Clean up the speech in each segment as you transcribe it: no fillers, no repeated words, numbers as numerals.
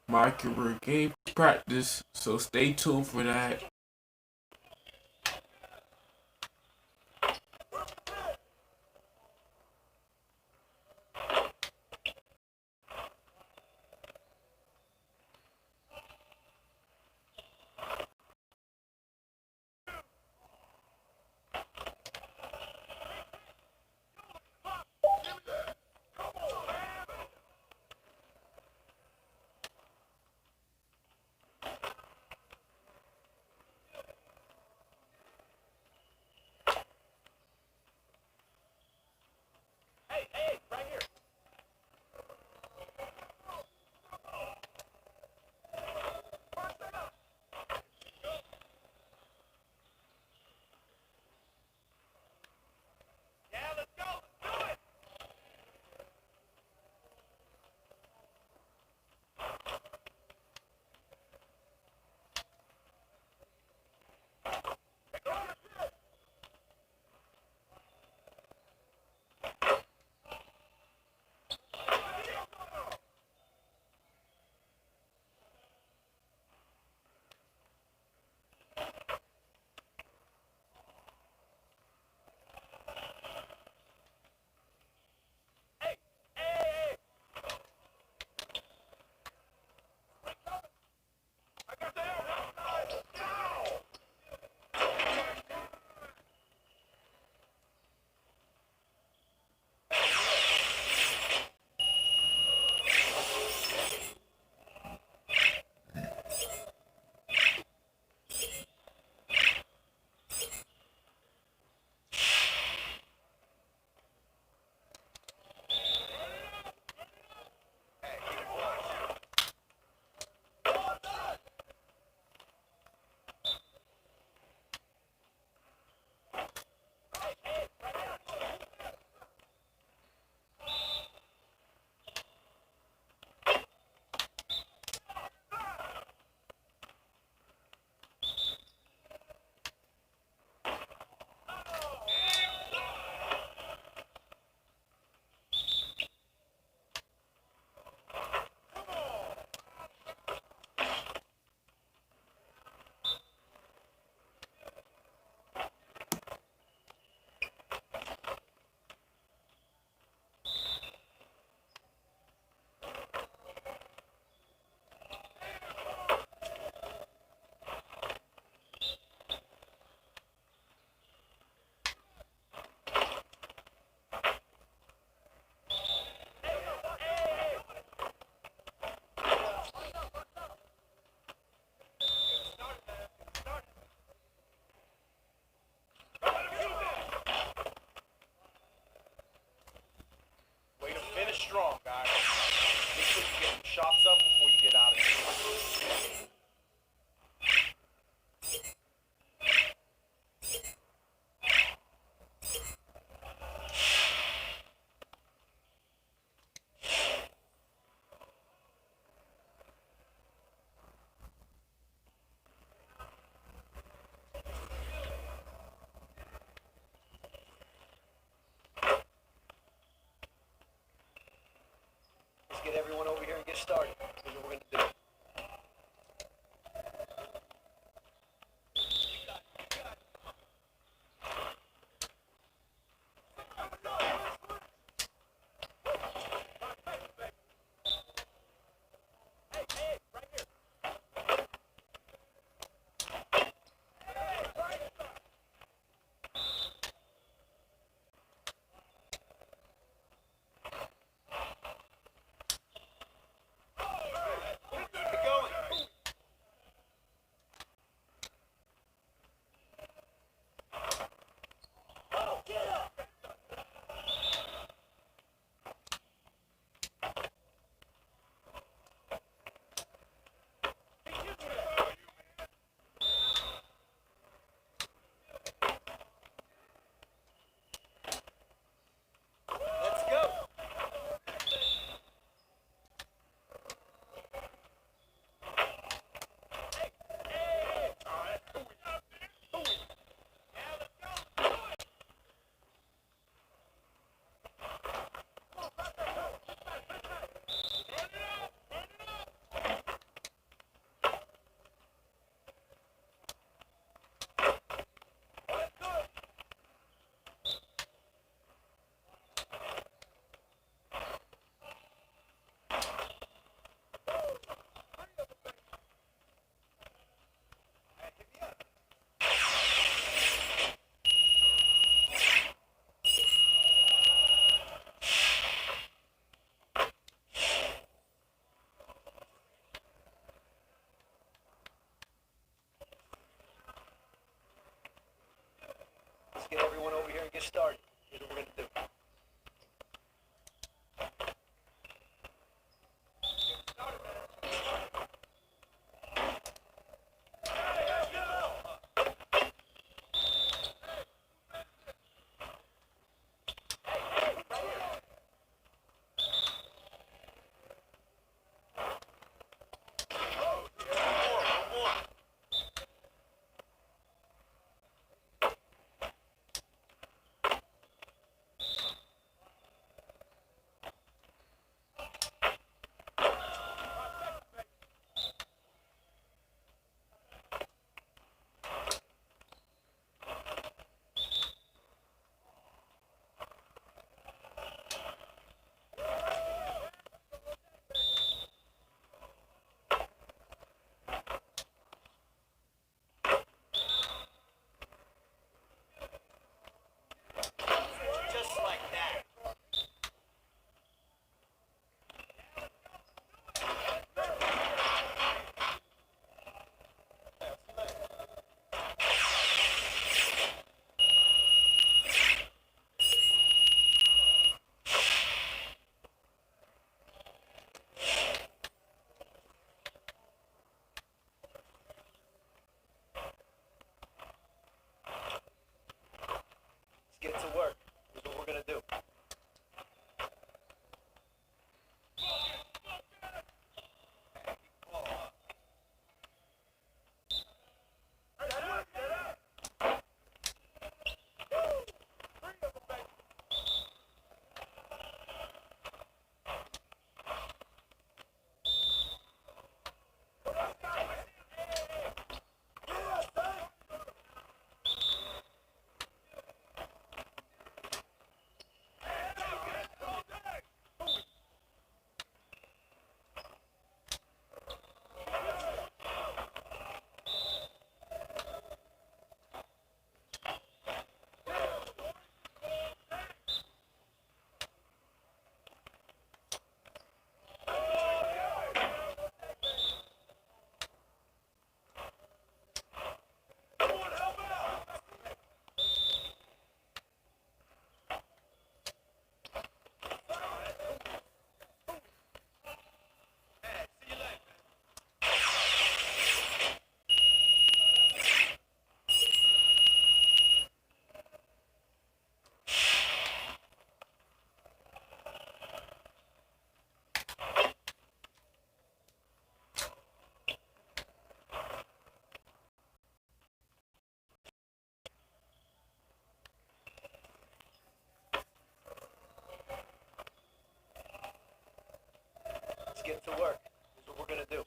my career game practice, so stay tuned for that. Way to finish strong, guys. Make sure you get some shots up before you get out of here. Let's get everyone over here and get started. Here's what we're going to do. everyone over here and get started. Here's what we're gonna do. Just like that. Let's get to work. Here's what we're gonna do. Let's get to work. Here's what we're gonna do.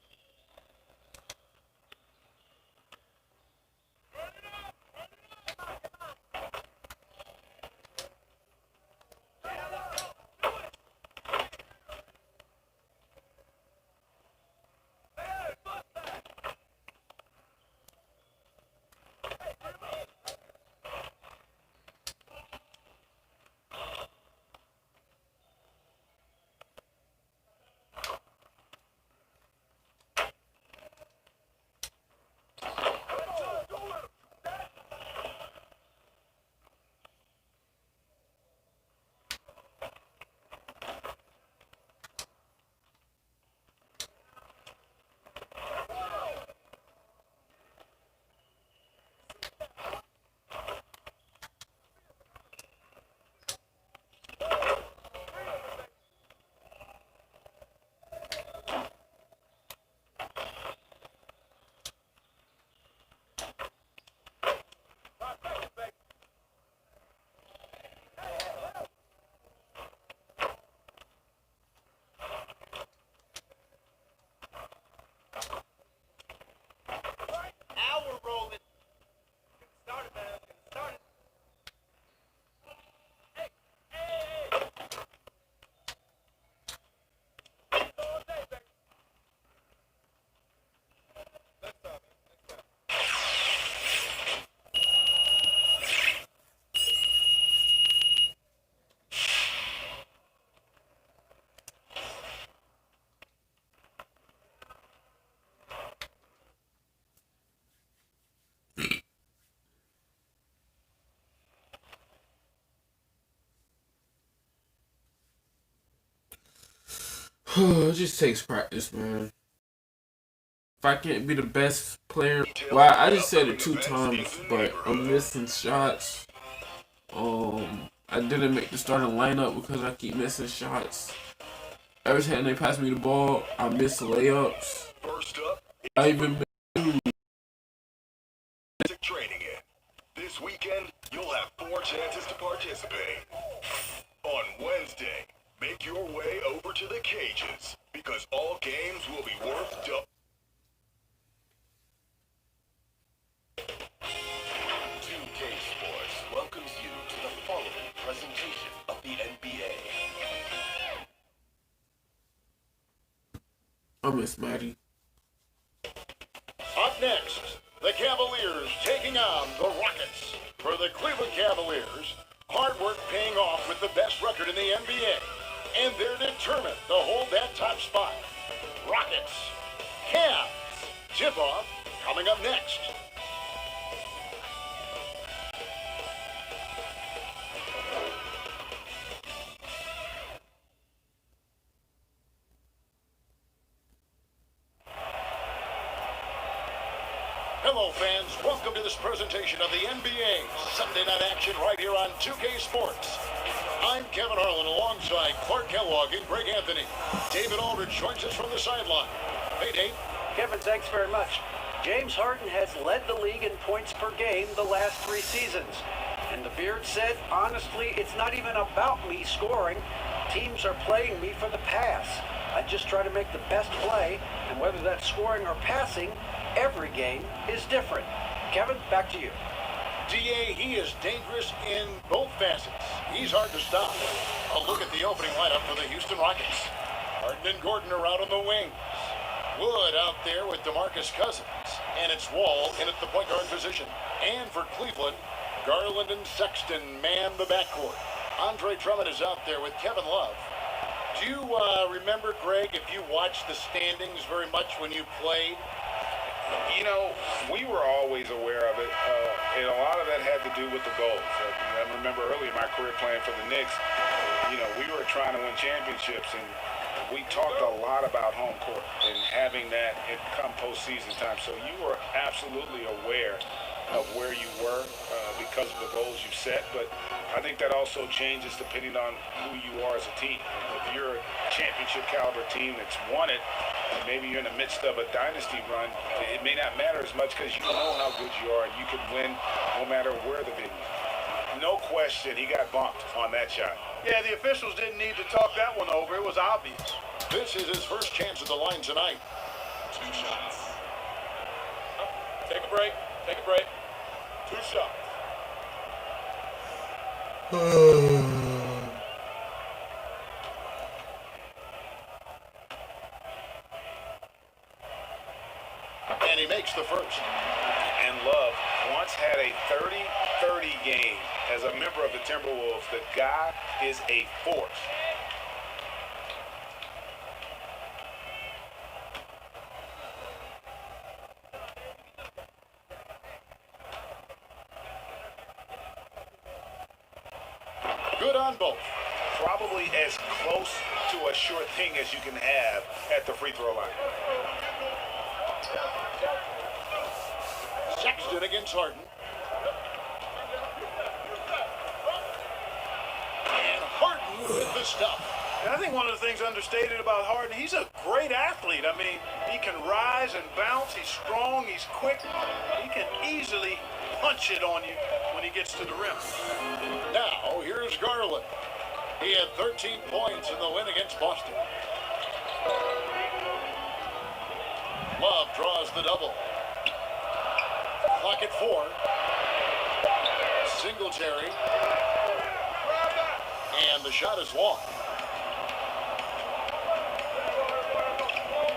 It just takes practice, man. If I can't be the best player, well, I just said it 2 times, but I'm missing shots. I didn't make the starting lineup because I keep missing shots. Every time they pass me the ball, I miss layups. First up, I even basic training in. This weekend, you'll have 4 chances to participate. On Wednesday, make your way over to the cages because all games will be worth double. 2K Sports welcomes you to the following presentation of the NBA. I miss Maddie. Up next, the Cavaliers taking on the Rockets. For the Cleveland Cavaliers, hard work paying off with the best record in the NBA. And they're determined to hold that top spot. Rockets, Cavs, tip-off coming up next. Hello, fans. Welcome to this presentation of the NBA Sunday Night Action right here on 2K Sports. I'm Kevin Harlan alongside Clark Kellogg and Greg Anthony. David Aldridge joins us from the sideline. Hey, Dave. Kevin, thanks very much. James Harden has led the league in points per game the last 3 seasons. And the Beard said, honestly, it's not even about me scoring. Teams are playing me for the pass. I just try to make the best play, and whether that's scoring or passing, every game is different. Kevin, back to you. DA, he is dangerous in both facets. He's hard to stop. A look at the opening lineup for the Houston Rockets. Harden and Gordon are out on the wings. Wood out there with DeMarcus Cousins. And it's Wall in at the point guard position. And for Cleveland, Garland and Sexton man the backcourt. Andre Drummond is out there with Kevin Love. Do you remember, Greg, if you watched the standings very much when you played? You know, we were always aware of it, and a lot of that had to do with the goals. I remember early in my career playing for the Knicks, you know, we were trying to win championships, and we talked a lot about home court and having that come postseason time. So you were absolutely aware of where you were because of the goals you set, but I think that also changes depending on who you are as a team. If you're a championship caliber team that's won it, and maybe you're in the midst of a dynasty run, it may not matter as much because you know how good you are. You can win no matter where the venue. No question, he got bumped on that shot. Yeah, the officials didn't need to talk that one over. It was obvious. This is his first chance at the line tonight. 2 shots. Take a break. Take a break. 2 shots. And he makes the first. And Love once had a 30-30 game as a member of the Timberwolves. The guy is a force. Good on both. Probably as close to a sure thing as you can have at the free throw line. Sexton against Harden. And Harden with the stop. And I think one of the things understated about Harden, he's a great athlete. I mean, he can rise and bounce. He's strong. He's quick. He can easily punch it on you when he gets to the rim. Now, here's Garland. He had 13 points in the win against Boston. Love draws the double. Clock at 4. Singletary. And the shot is long.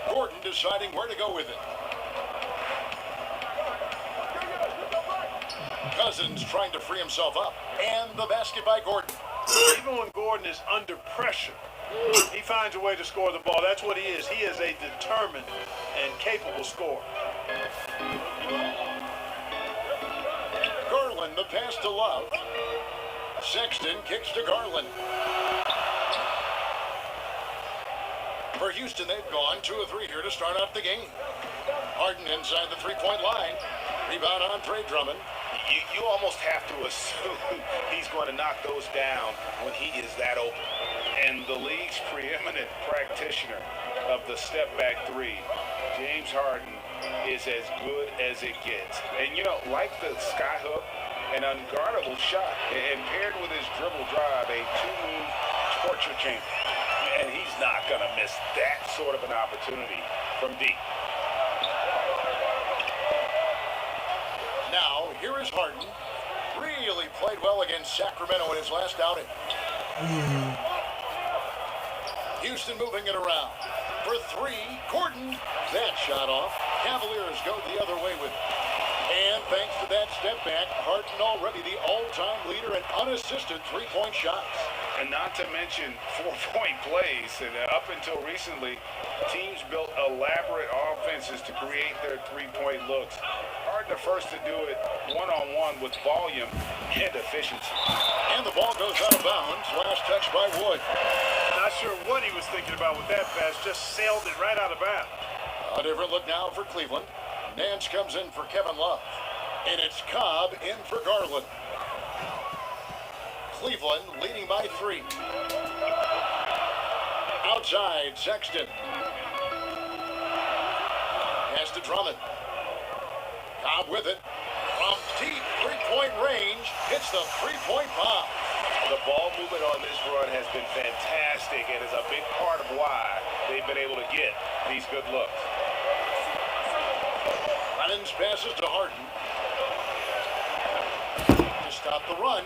Gordon deciding where to go with it. Cousins trying to free himself up. And the basket by Gordon. Even when Gordon is under pressure, he finds a way to score the ball. That's what he is. He is a determined and capable scorer. Garland, the pass to Love. Sexton kicks to Garland. For Houston, they've gone 2 of 3 here to start out the game. Harden inside the three-point line. Rebound on Trey Drummond. You almost have to assume he's going to knock those down when he is that open. And the league's preeminent practitioner of the step-back three, James Harden, is as good as it gets. And, like the skyhook, an unguardable shot, and paired with his dribble drive, a two-move torture chamber. And he's not going to miss that sort of an opportunity from deep. Now, here is Harden. Really played well against Sacramento in his last outing. Houston moving it around. For 3, Gordon. That shot off. Cavaliers go the other way with it. And thanks to that step back, Harden already the all-time leader in unassisted three-point shots. And not to mention 4-point plays. And up until recently, teams built elaborate offenses to create their three-point looks. Harden the first to do it one-on-one with volume and efficiency. And the ball goes out of bounds. Last touch by Wood. Not sure what he was thinking about with that pass. Just sailed it right out of bounds. A different look now for Cleveland. Nance comes in for Kevin Love. And it's Cobb in for Garland. Cleveland leading by 3. Outside, Sexton. Pass to Drummond. Cobb with it. From deep three-point range, hits the three-point bomb. The ball movement on this run has been fantastic and is a big part of why they've been able to get these good looks. Lennon's passes to Harden. To stop the run.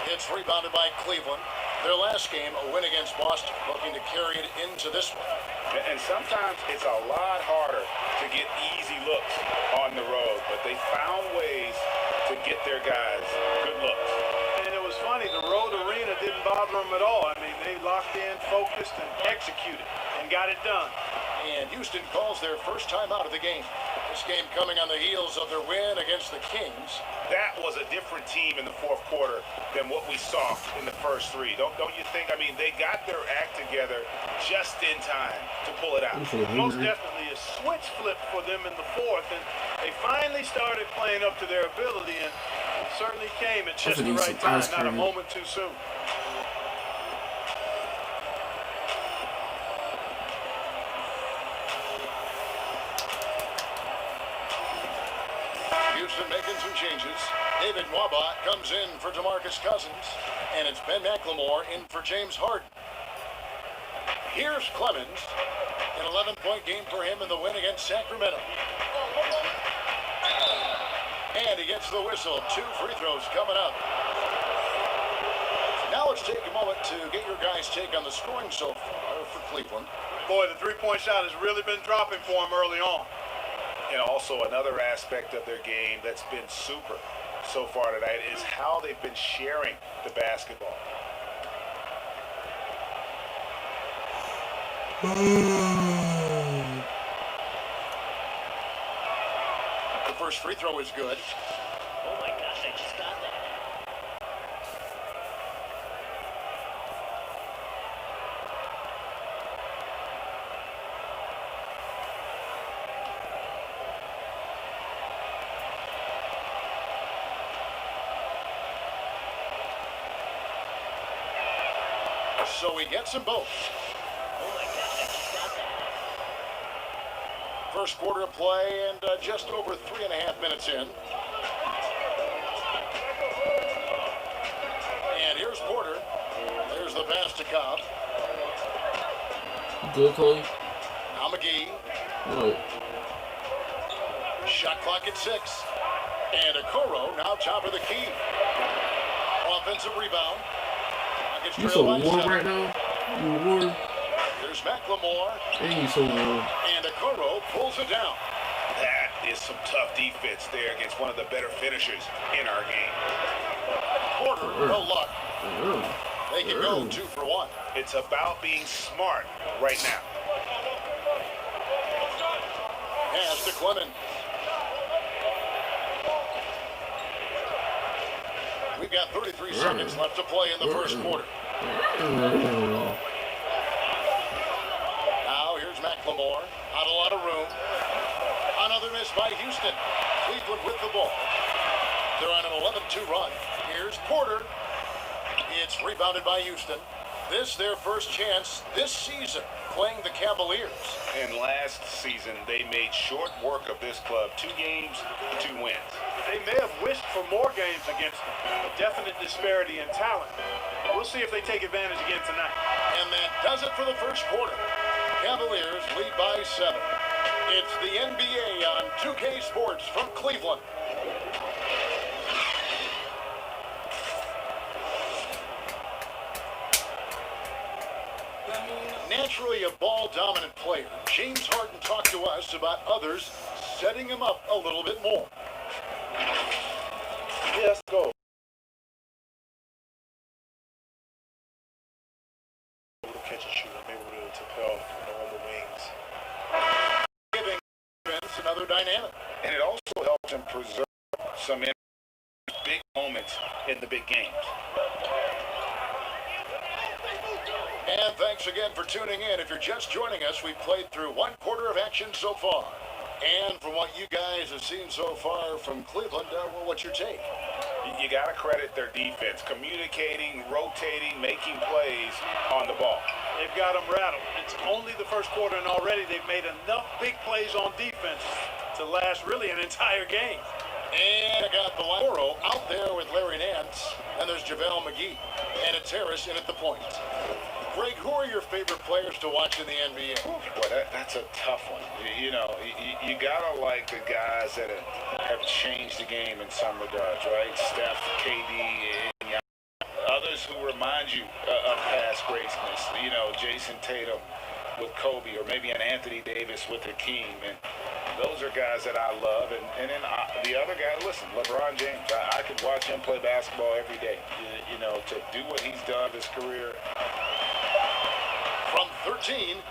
It's rebounded by Cleveland. Their last game, a win against Boston, looking to carry it into this one. And sometimes it's a lot harder to get easy looks on the road, but they found ways to get their guys good looks. And it was funny, the road arena didn't bother them at all. I mean, they locked in, focused, and executed, and got it done. And Houston calls their first time out of the game. This game coming on the heels of their win against the Kings. That was a different team in the fourth quarter than what we saw in the first 3. Don't you think? I mean, they got their act together just in time to pull it out. Most definitely a switch flip for them in the fourth, and they finally started playing up to their ability, and it certainly came at just the right time, not a moment too soon. Houston making some changes. David Nwaba comes in for DeMarcus Cousins, and it's Ben McLemore in for James Harden. Here's Clemens, an 11-point game for him in the win against Sacramento. And he gets the whistle. 2 free throws coming up. Now let's take a moment to get your guys' take on the scoring so far for Cleveland. Boy, the three-point shot has really been dropping for him early on. And also another aspect of their game that's been super so far tonight is how they've been sharing the basketball. The first free throw is good. Oh my gosh, I just got that. So he gets them both. Oh my gosh, I just got that. First quarter of play and just over 3.5 minutes in. And here's Porter. There's the pass to Cobb. Good, Chloe. Now McGee. No. Shot clock at 6. And Okoro now top of the key. Offensive rebound. You so warm right now? You warm? There's McLemore. Dang, you so warm. And Okoro pulls it down. That is some tough defense there against one of the better finishers in our game. Porter, no luck. They can go 2 for 1. It's about being smart right now. Pass to Clemens. We've got 33 seconds left to play in the first quarter. McLemore. Not a lot of room. Another miss by Houston. Cleveland with the ball. They're on an 11-2 run. Here's Porter. It's rebounded by Houston. This their first chance this season playing the Cavaliers. And last season, they made short work of this club. 2 games, 2 wins. They may have wished for more games against them. A definite disparity in talent. We'll see if they take advantage again tonight. And that does it for the first quarter. Cavaliers lead by 7. It's the NBA on 2K Sports from Cleveland. Naturally a ball-dominant player, James Harden talked to us about others setting him up a little bit more. Yes, go. Catch and shoot. I'm able to propel on the wings. Giving defense another dynamic. And it also helps him preserve some big moments in the big games. And thanks again for tuning in. If you're just joining us, we've played through 1 quarter of action so far. And from what you guys have seen so far from Cleveland, well, what's your take? You got to credit their defense, communicating, rotating, making plays on the ball. They've got them rattled. It's only the first quarter, and already they've made enough big plays on defense to last really an entire game. And I got the Lauro out there with Larry Nance. And there's JaVale McGee. And it's Harris in at the point. Greg, who are your favorite players to watch in the NBA? Boy, that's a tough one. You know, you gotta like the guys that have changed the game in some regards, right? Steph, KD, and others who remind you of past greatness. You know, Jason Tatum with Kobe, or maybe an Anthony Davis with Hakeem. And those are guys that I love. And then the other guy, listen, LeBron James. I could watch him play basketball every day. You know, to do what he's done in his career. From 13,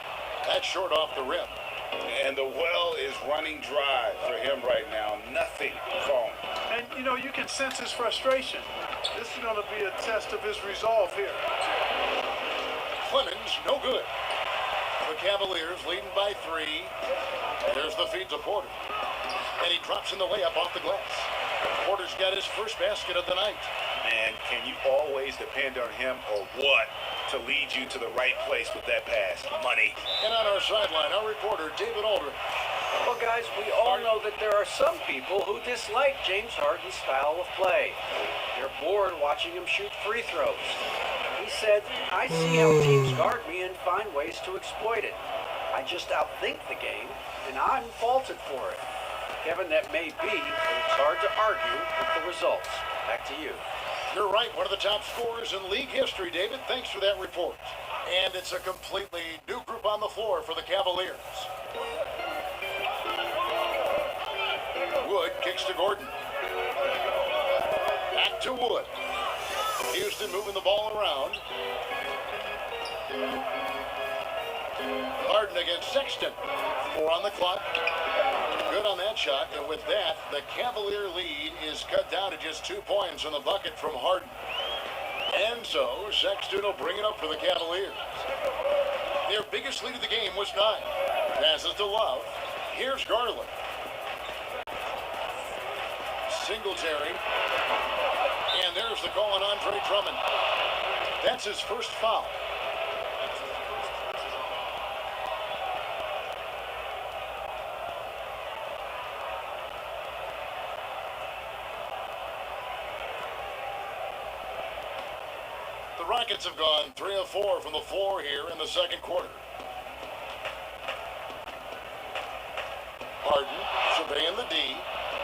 that's short off the rim. And the well is running dry for him right now. Nothing falling. And, you know, you can sense his frustration. This is going to be a test of his resolve here. Clemens, no good. The Cavaliers leading by 3. There's the feed to Porter. And he drops in the layup off the glass. Porter's got his first basket of the night. Man, can you always depend on him or what to lead you to the right place with that pass? Money. And on our sideline, our reporter, David Aldridge. Well, guys, we all know that there are some people who dislike James Harden's style of play. They're bored watching him shoot free throws. He said, I see how teams guard me and find ways to exploit it. I just outthink the game, and I'm faulted for it. Kevin, that may be, but it's hard to argue with the results. Back to you. You're right, one of the top scorers in league history, David. Thanks for that report. And it's a completely new group on the floor for the Cavaliers. Wood kicks to Gordon. Back to Wood. Houston moving the ball around. Harden against Sexton. 4 on the clock. Good on that shot, and with that, the Cavalier lead is cut down to just 2 points on the bucket from Harden. And so, Sexton will bring it up for the Cavaliers. Their biggest lead of the game was 9. Passes to Love. Here's Garland. Singletary. And there's the call on Andre Drummond. That's his first foul. The Rockets have gone 3 of 4 from the floor here in the second quarter. Harden surveying the D.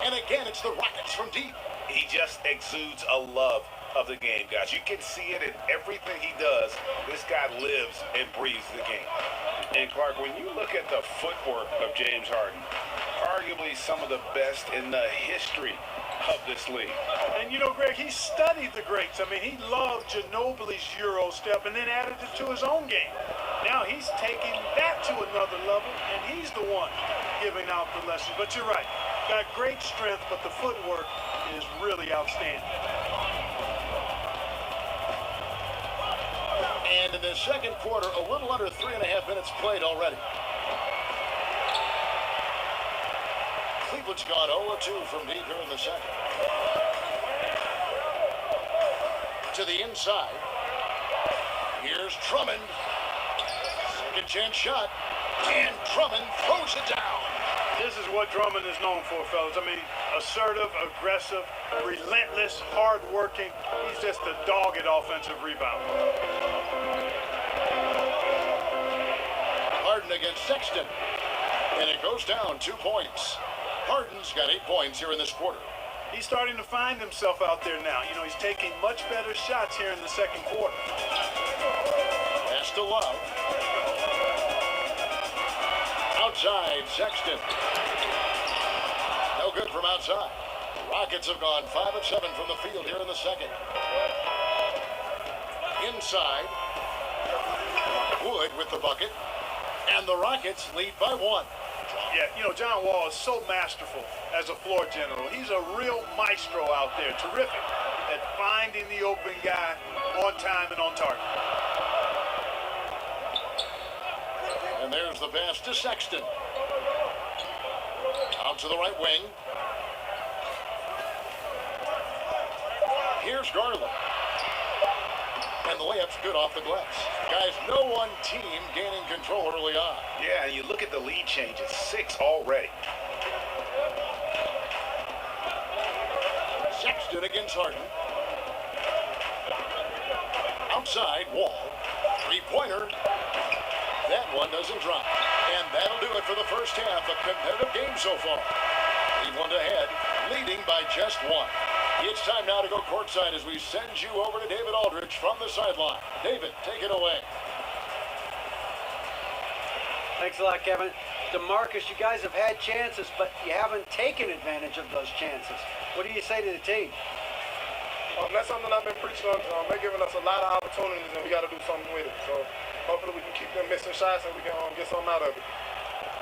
And again, it's the Rockets from deep. He just exudes a love of the game, guys. You can see it in everything he does. This guy lives and breathes the game. And Clark, when you look at the footwork of James Harden, arguably some of the best in the history of this league. And you know, Greg, he studied the greats. I mean, he loved Ginobili's Euro step and then added it to his own game. Now he's taking that to another level, and he's the one giving out the lesson. But you're right. Got great strength, but the footwork is really outstanding. And in the second quarter, a little under 3.5 minutes played already. Cleveland's gone 0-2 from deep here in the second. To the inside. Here's Drummond. Second chance shot. And Drummond throws it down. This is what Drummond is known for, fellas. I mean, assertive, aggressive, relentless, hard-working. He's just a dogged offensive rebounder. Harden against Sexton. And it goes down 2 points. Harden's got 8 points here in this quarter. He's starting to find himself out there now. You know, he's taking much better shots here in the second quarter. Pass to Love. Outside, Sexton. No good from outside. Rockets have gone 5 of 7 from the field here in the second. Inside. Wood with the bucket. And the Rockets lead by 1. Yeah, you know, John Wall is so masterful as a floor general. He's a real maestro out there. Terrific at finding the open guy on time and on target. And there's the pass to Sexton. Out to the right wing. Here's Garland. And the layup's good off the glass. Guys, no one team gaining control early on. Yeah, and you look at the lead changes, 6 already. Sexton against Harden. Outside, Wall. Three-pointer. That one doesn't drop. And that'll do it for the first half. A competitive game so far. Cleveland ahead, leading by just 1. It's time now to go courtside as we send you over to David Aldridge from the sideline. David, take it away. Thanks a lot, Kevin. DeMarcus, you guys have had chances, but you haven't taken advantage of those chances. What do you say to the team? That's something I've been preaching on. They're giving us a lot of opportunities, and we got to do something with it. So hopefully we can keep them missing shots, and we can get something out of it.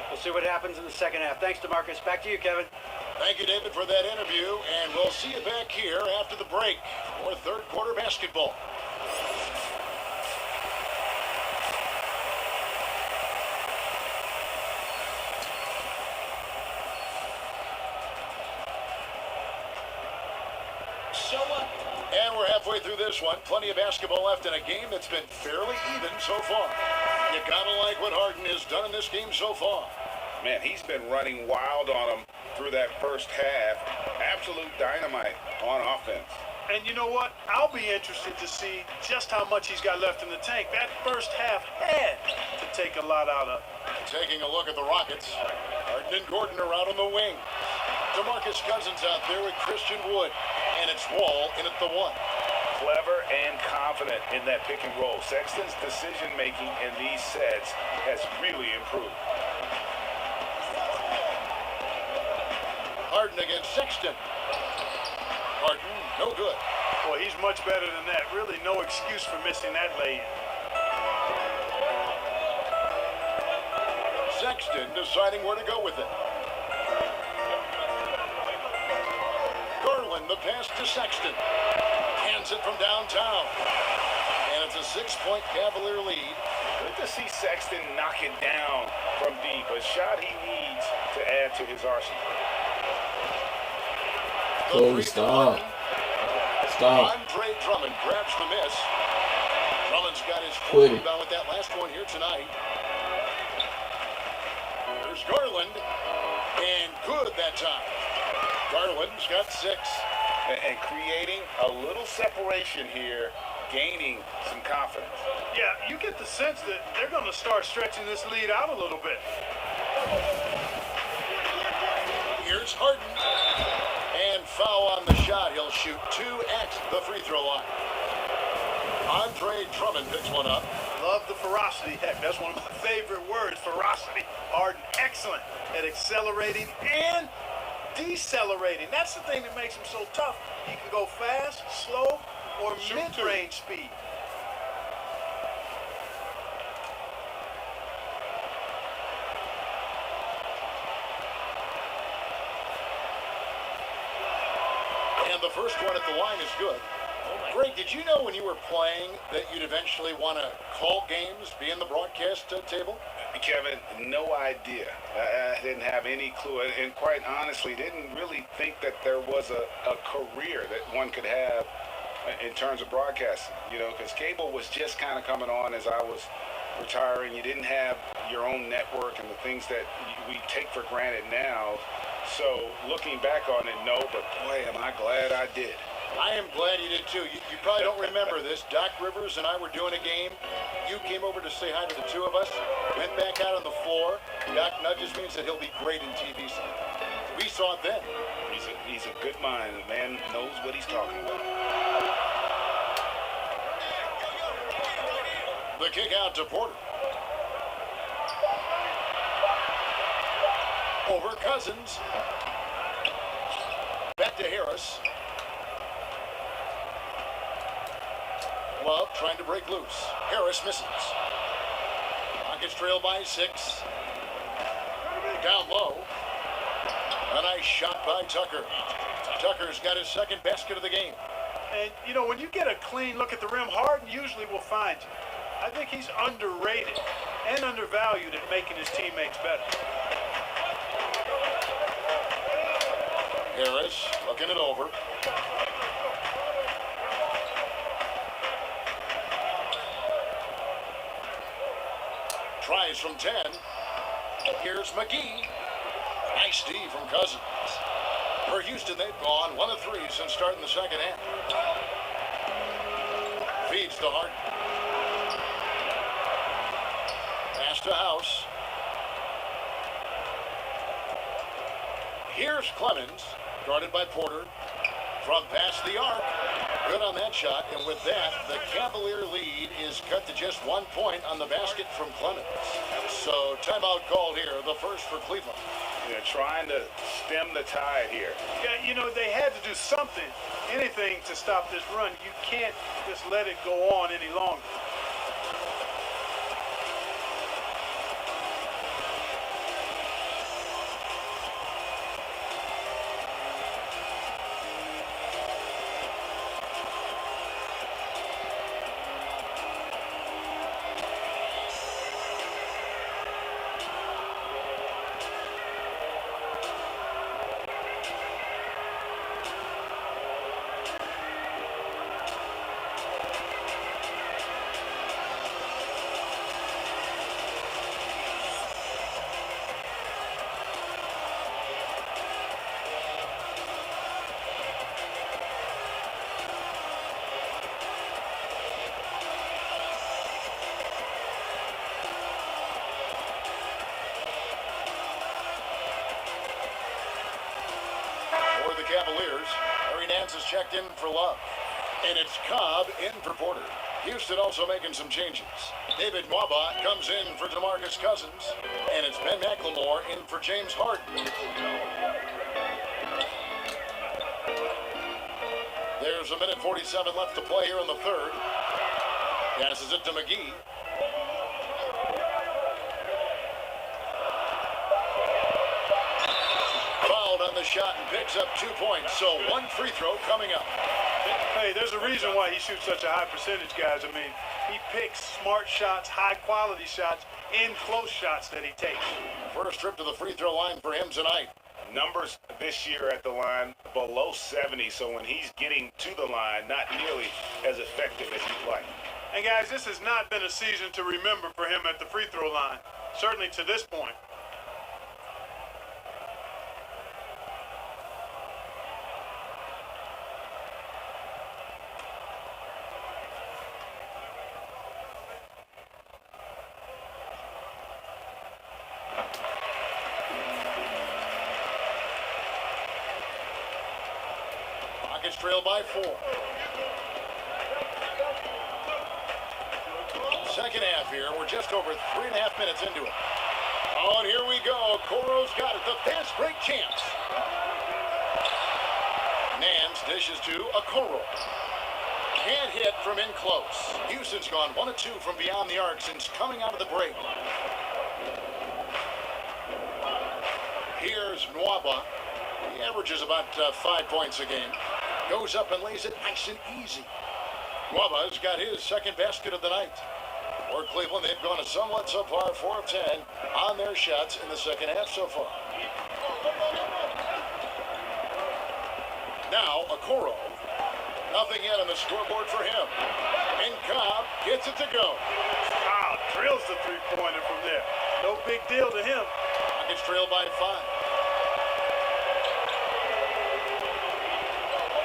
We'll see what happens in the second half. Thanks, DeMarcus. Back to you, Kevin. Thank you, David, for that interview, and we'll see you back here after the break for third quarter basketball. So what? And we're halfway through this one. Plenty of basketball left in a game that's been fairly even so far. You gotta like what Harden has done in this game so far. Man, he's been running wild on them through that first half. Absolute dynamite on offense. And you know what? I'll be interested to see just how much he's got left in the tank. That first half had to take a lot out of. Taking a look at the Rockets. Harden and Gordon are out on the wing. DeMarcus Cousins out there with Christian Wood. And it's Wall in at the 1. Clever and confident in that pick and roll. Sexton's decision-making in these sets has really improved. Harden against Sexton. Harden, no good. Boy, he's much better than that. Really no excuse for missing that lay-in. Sexton deciding where to go with it. Garland, the pass to Sexton. Hands it from downtown. And it's a 6-point Cavalier lead. Good to see Sexton knock it down from deep. A shot he needs to add to his arsenal. Chloe, stop. Stop. Andre Drummond grabs the miss. Drummond's got his Quit it. rebound with that last one here tonight. There's Garland. And good that time. Garland's got 6. And creating a little separation here, gaining some confidence. Yeah, you get the sense that they're going to start stretching this lead out a little bit. Here's Harden. And foul on the shot. He'll shoot 2 at the free throw line. Andre Drummond picks one up. Love the ferocity. Heck, that's one of my favorite words, ferocity. Harden, excellent at accelerating and decelerating. That's the thing that makes him so tough. He can go fast, slow, or mid-range speed. And the first one at the line is good. Greg, did you know when you were playing that you'd eventually want to call games, be in the broadcast table? Kevin, no idea. didn't have any clue, and quite honestly, didn't really think that there was a career that one could have in terms of broadcasting, you know, because cable was just kind of coming on as I was retiring. You didn't have your own network and the things that we take for granted now. So looking back on it, no, but boy, am I glad I did. I am glad you did too. You probably don't remember this. Doc Rivers and I were doing a game. You came over to say hi to the two of us, went back out on the floor. Doc nudges me and said he'll be great in TV. We saw it then. He's a good mind. The man knows what he's talking about. The kick out to Porter. Over Cousins. Back to Harris. Love trying to break loose. Harris misses. Rockets trail by 6. Down low. A nice shot by Tucker. Tucker's got his second basket of the game. And, you know, when you get a clean look at the rim, Harden usually will find you. I think he's underrated and undervalued at making his teammates better. Harris looking it over. Tries from 10. Here's McGee. Nice D from Cousins. For Houston, they've gone 1 of 3 since starting the second half. Feeds to Harden. Pass to House. Here's Clemens, guarded by Porter. From past the arc. Good on that shot, and with that, the Cavalier lead is cut to just 1 point on the basket from Clemens. So timeout called here, the first for Cleveland. They're trying to stem the tide here. Yeah, you know, they had to do something, anything to stop this run. You can't just let it go on any longer. Cavaliers. Larry Nance is checked in for Love. And it's Cobb in for Porter. Houston also making some changes. David Nwaba comes in for DeMarcus Cousins. And it's Ben McLemore in for James Harden. There's 1:47 left to play here in the third. Passes it to McGee. On the shot and picks up 2 points. So 1 free throw coming up. Hey, there's a reason why he shoots such a high percentage, guys. I mean, he picks smart shots, high quality shots, and close shots that he takes. First trip to the free throw line for him tonight. Numbers this year at the line below 70, so when he's getting to the line, not nearly as effective as he'd like. And guys, this has not been a season to remember for him at the free throw line, certainly to this point. Trail by 4. Second half here. We're just over 3.5 minutes into it. Oh, and here we go. Coro's got it. The fast break chance. Nance dishes to Okoro. Can't hit from in close. Houston's gone 1 of 2 from beyond the arc since coming out of the break. Here's Nwaba. He averages about 5 points a game. Goes up and lays it nice and easy. Nwaba's got his second basket of the night. For Cleveland, they've gone a somewhat subpar 4 of 10 on their shots in the second half so far. Now, Okoro. Nothing yet on the scoreboard for him. And Cobb gets it to go. Wow, drills the three-pointer from there. No big deal to him. Rockets trail by 5.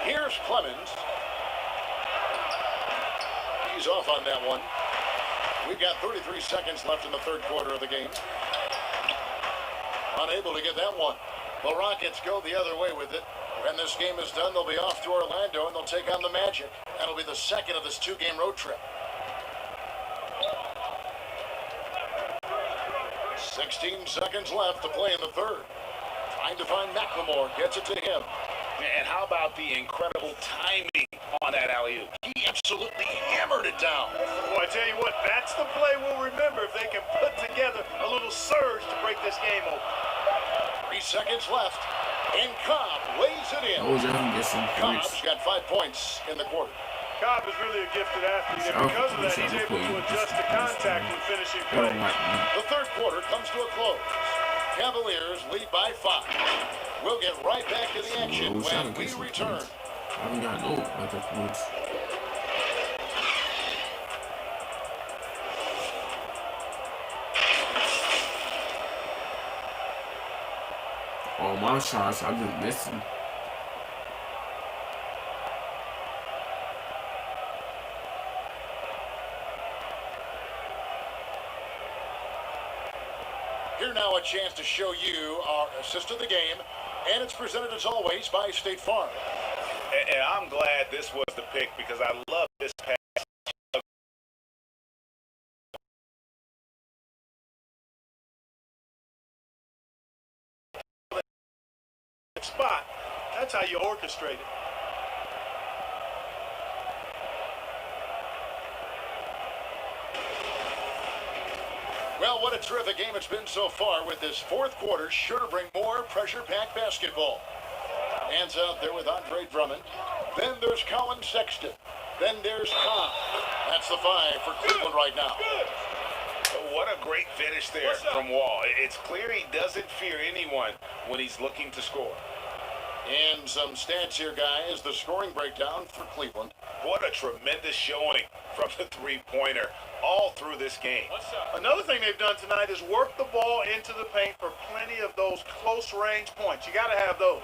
Here's Clemens. He's off on that one. We've got 33 seconds left in the third quarter of the game. Unable to get that one. The Rockets go the other way with it. When this game is done, they'll be off to Orlando, and they'll take on the Magic. That'll be the second of this 2-game road trip. 16 seconds left to play in the third. Trying to find McLemore. Gets it to him. And how about the incredible timing on that alley-oop? He absolutely hammered it down. Boy, I tell you what, that's the play we'll remember if they can put together a little surge to break this game open. 3 seconds left. And Cobb lays it in. I was having to get some Cobb's points. got 5 points in the quarter. Cobb is really a gifted athlete, and because of that, he's able to adjust to contact when finishing I don't plays. like me. The third quarter comes to a close. Cavaliers lead by 5. We'll get right back to the action when we return. I haven't got no other points. All my shots I've been missing. Here now a chance to show you our assist of the game, and it's presented as always by State Farm. And I'm glad this was the pick because I love this pass. Spot. That's how you orchestrate it. Well, what a terrific game it's been so far, with this fourth quarter sure to bring more pressure-packed basketball. Hands out there with Andre Drummond. Then there's Colin Sexton. Then there's Cobb. That's the 5 for Cleveland right now. What a great finish there from Wall. It's clear he doesn't fear anyone when he's looking to score. And some stats here, guys. The scoring breakdown for Cleveland. What a tremendous showing from the three-pointer all through this game. Another thing they've done tonight is work the ball into the paint for plenty of those close-range points. You got to have those.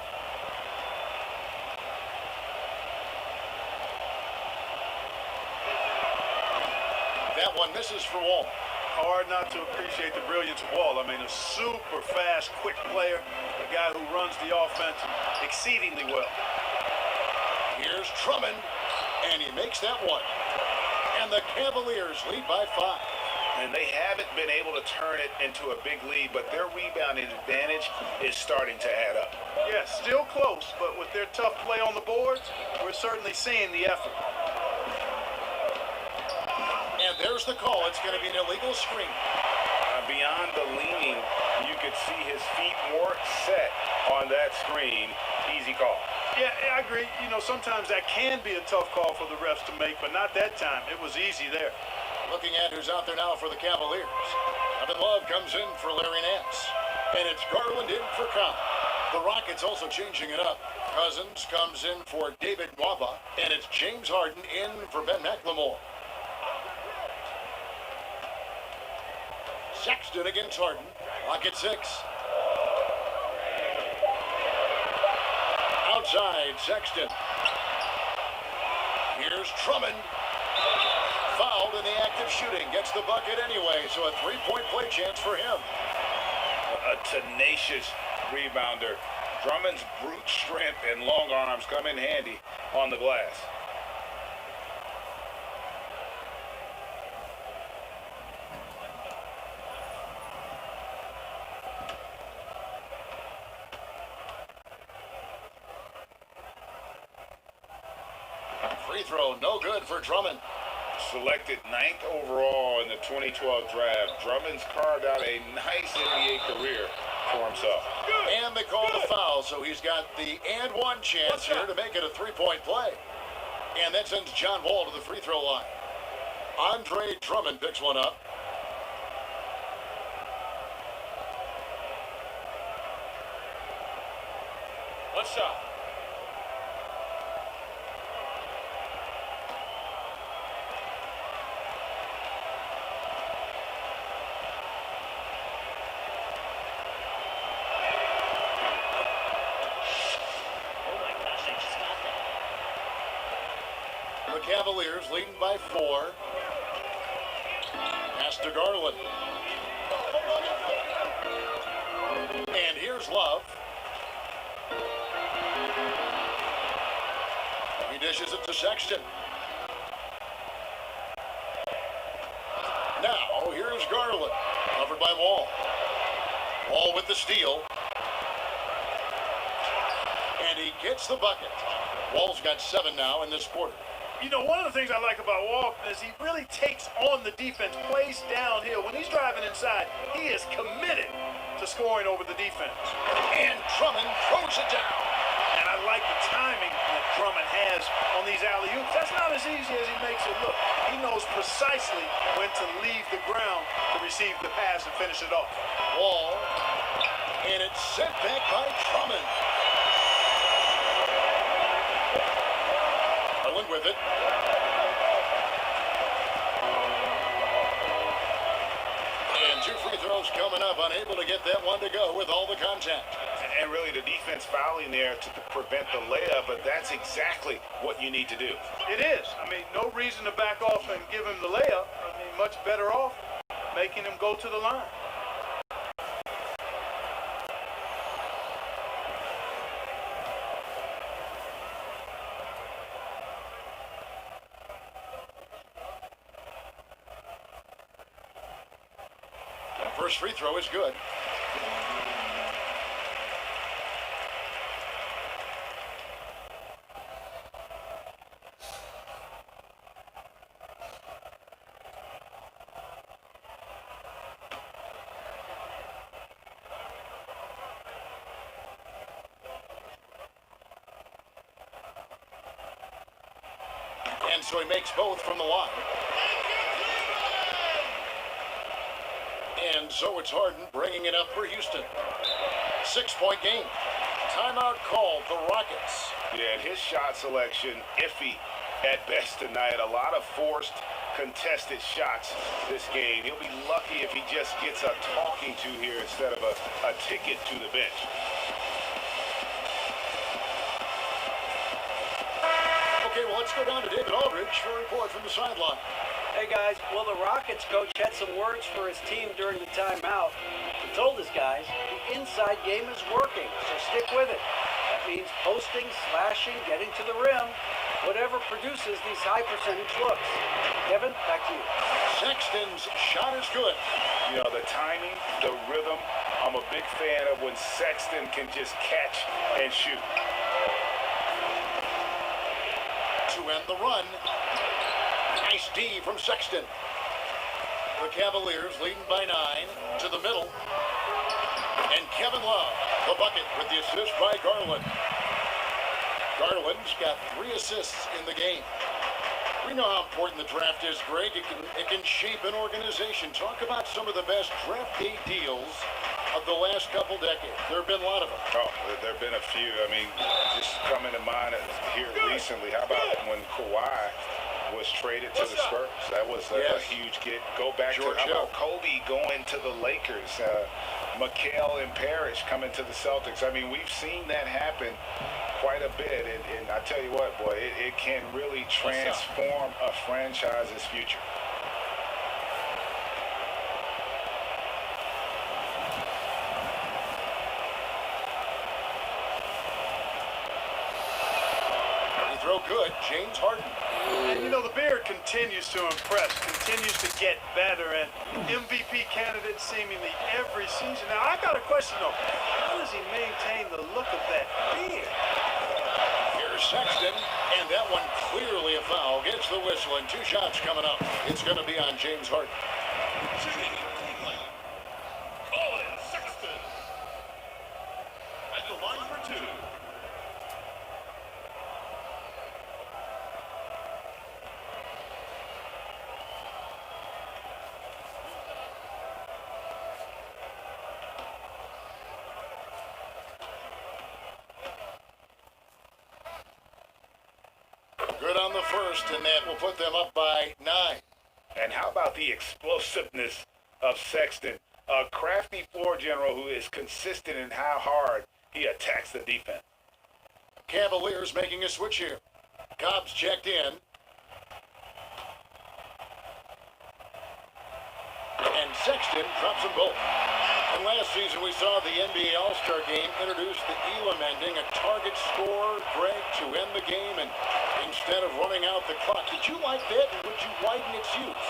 That one misses for Wall. Hard not to appreciate the brilliance of Wall. I mean, a super fast, quick player, a guy who runs the offense exceedingly well. Here's Drummond, and he makes that one. And the Cavaliers lead by 5. And they haven't been able to turn it into a big lead, but their rebounding advantage is starting to add up. Yes, still close, but with their tough play on the boards, we're certainly seeing the effort. And there's the call. It's going to be an illegal screen. Beyond the leaning, you could see his feet more set on that screen. Easy call. Yeah, I agree. You know, sometimes that can be a tough call for the refs to make, but not that time. It was easy there. Looking at who's out there now for the Cavaliers. Kevin Love comes in for Larry Nance. And it's Garland in for Cobb. The Rockets also changing it up. Cousins comes in for David Nwaba. And it's James Harden in for Ben McLemore. Sexton against Harden. Rocket 6. Outside, Sexton. Here's Drummond. Fouled in the act of shooting. Gets the bucket anyway, so a three-point play chance for him. A tenacious rebounder. Drummond's brute strength and long arms come in handy on the glass. Free throw, no good for Drummond. Selected 9th overall in the 2012 draft, Drummond's carved out a nice NBA career for himself. And they call the foul, so he's got the and one chance here to make it a three-point play. And that sends John Wall to the free throw line. Andre Drummond picks one up. One shot. Oh my gosh, I just got that. The Cavaliers leading by 4. Pass to Garland. And here's Love. He dishes it to Sexton. Now, here's Garland. Covered by Wall. Wall with the steal. And he gets the bucket. Wall's got 7 now in this quarter. You know, one of the things I like about Walton is he really takes on the defense, plays downhill. When he's driving inside, he is committed to scoring over the defense. And Drummond throws it down. And I like the timing that Drummond has on these alley-oops. That's not as easy as he makes it look. He knows precisely when to leave the ground to receive the pass and finish it off. Wall. And it's sent back by Drummond. Garland with it. And 2 free throws coming up. Unable to get that one to go with all the contact. And really the defense fouling there to prevent the layup, but that's exactly what you need to do. It is. I mean, no reason to back off and give him the layup. I mean, much better off making him go to the line. First free throw is good. And so he makes both from the line. And so it's Harden bringing it up for Houston. 6-point game. Timeout called the Rockets. Yeah, and his shot selection, iffy at best tonight. A lot of forced, contested shots this game. He'll be lucky if he just gets a talking to here instead of a ticket to the bench. Okay, well, let's go down to David Aldridge for a report from the sideline. Hey guys, well the Rockets coach had some words for his team during the timeout. He told his guys the inside game is working, so stick with it. That means posting, slashing, getting to the rim, whatever produces these high percentage looks. Kevin, back to you. Sexton's shot is good. You know, the timing, the rhythm, I'm a big fan of when Sexton can just catch and shoot. To end the run. Nice D from Sexton. The Cavaliers leading by 9 to the middle. And Kevin Love, the bucket with the assist by Garland. Garland's got 3 assists in the game. We know how important the draft is, Greg. It can shape an organization. Talk about some of the best draft day deals of the last couple decades. There have been a lot of them. Oh, there have been a few. I mean, just coming to mind here recently. How about when Kawhi was traded to the Spurs? That was a huge get. Go back to how about Kobe going to the Lakers? Mikal and Parrish coming to the Celtics. I mean, we've seen that happen quite a bit. And I tell you what, boy, it can really transform a franchise's future. Throw good, James Harden. And you know, the Beard continues to impress, continues to get better, and MVP candidate seemingly every season. Now, I got a question, though. How does he maintain the look of that beard? Here's Sexton, and that one clearly a foul. Gets the whistle, and 2 shots coming up. It's going to be on James Harden. Colin Sexton at the line for 2. Good on the first, and that will put them up by 9. And how about the explosiveness of Sexton? A crafty floor general who is consistent in how hard he attacks the defense. Cavaliers making a switch here. Cobb's checked in. And Sexton drops them both. And last season we saw the NBA All-Star Game introduce the Elam ending, a target score, Greg, to end the game, and instead of running out the clock. Did you like that, and would you widen its use?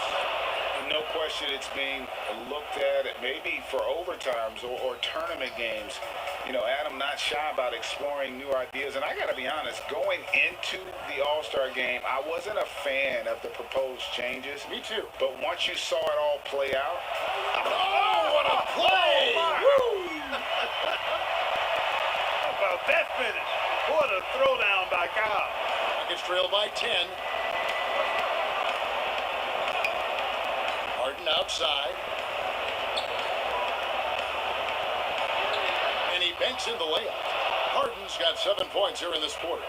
No question it's being looked at maybe for overtimes or tournament games. You know, Adam not shy about exploring new ideas. And I got to be honest, going into the All-Star game, I wasn't a fan of the proposed changes. Me too. But once you saw it all play out. Oh, what a play! Woo! How about that finish? What a throwdown by Cobb. Rockets trail by 10. Harden outside. And he banks in the layup. Harden's got 7 points here in this quarter.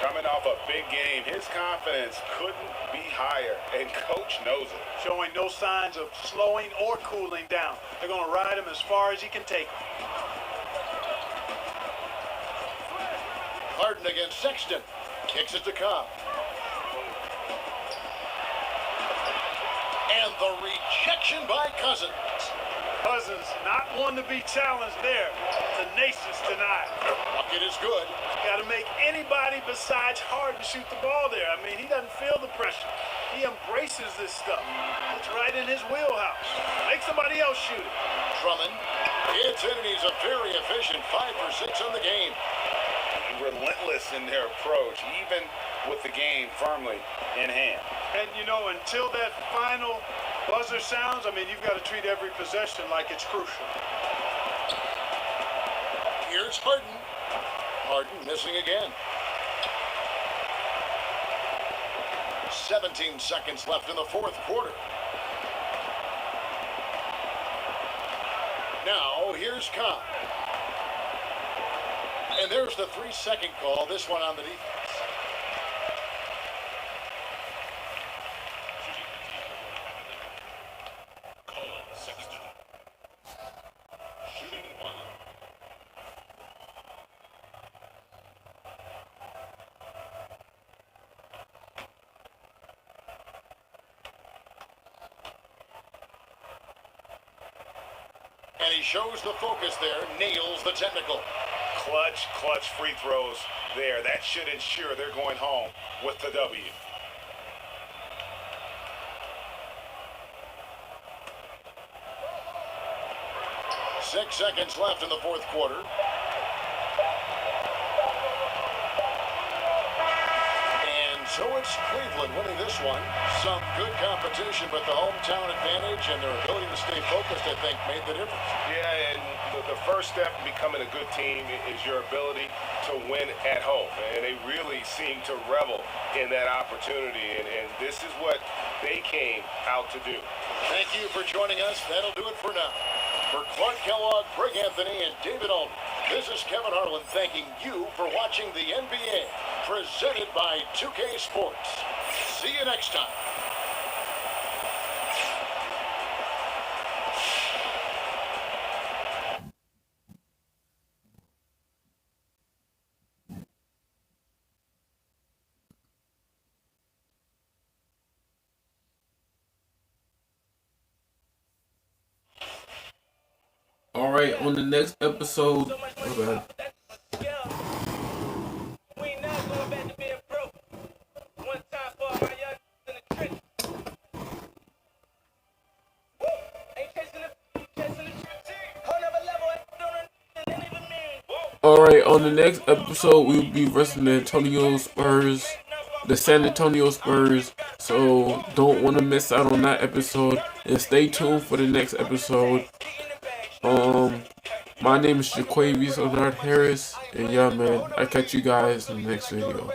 Coming off a big game, his confidence couldn't be higher, and Coach knows it. Showing no signs of slowing or cooling down. They're going to ride him as far as he can take him. Harden against Sexton. Kicks it to Cobb. And the rejection by Cousins. Cousins not one to be challenged there. Tenacious tonight. Bucket is good. Got to make anybody besides Harden shoot the ball there. I mean, he doesn't feel the pressure. He embraces this stuff. It's right in his wheelhouse. Make somebody else shoot it. Drummond hits it, and he's a very efficient 5 for 6 on the game. Relentless in their approach, even with the game firmly in hand. And, you know, until that final buzzer sounds, I mean, you've got to treat every possession like it's crucial. Here's Harden. Harden missing again. 17 seconds left in the fourth quarter. Now, here's Cobb. And there's the 3-second call, this one on the defense. And he shows the focus there, nails the technical. Clutch free throws there. That should ensure they're going home with the W. Six seconds left in the fourth quarter. And so it's Cleveland winning this one. Some good competition, but the hometown advantage and their ability to stay focused, I think, made the difference. Yeah, and the first step in becoming a good team is your ability to win at home. And they really seem to revel in that opportunity. And this is what they came out to do. Thank you for joining us. That'll do it for now. For Clark Kellogg, Greg Anthony, and David Aldridge, this is Kevin Harlan thanking you for watching the NBA, presented by 2K Sports. See you next time. Alright, on the next episode, we'll be wrestling the San Antonio Spurs. So don't want to miss out on that episode, and stay tuned for the next episode. My name is Jaquavius Leonard Harris, and yeah, man, I'll catch you guys in the next video.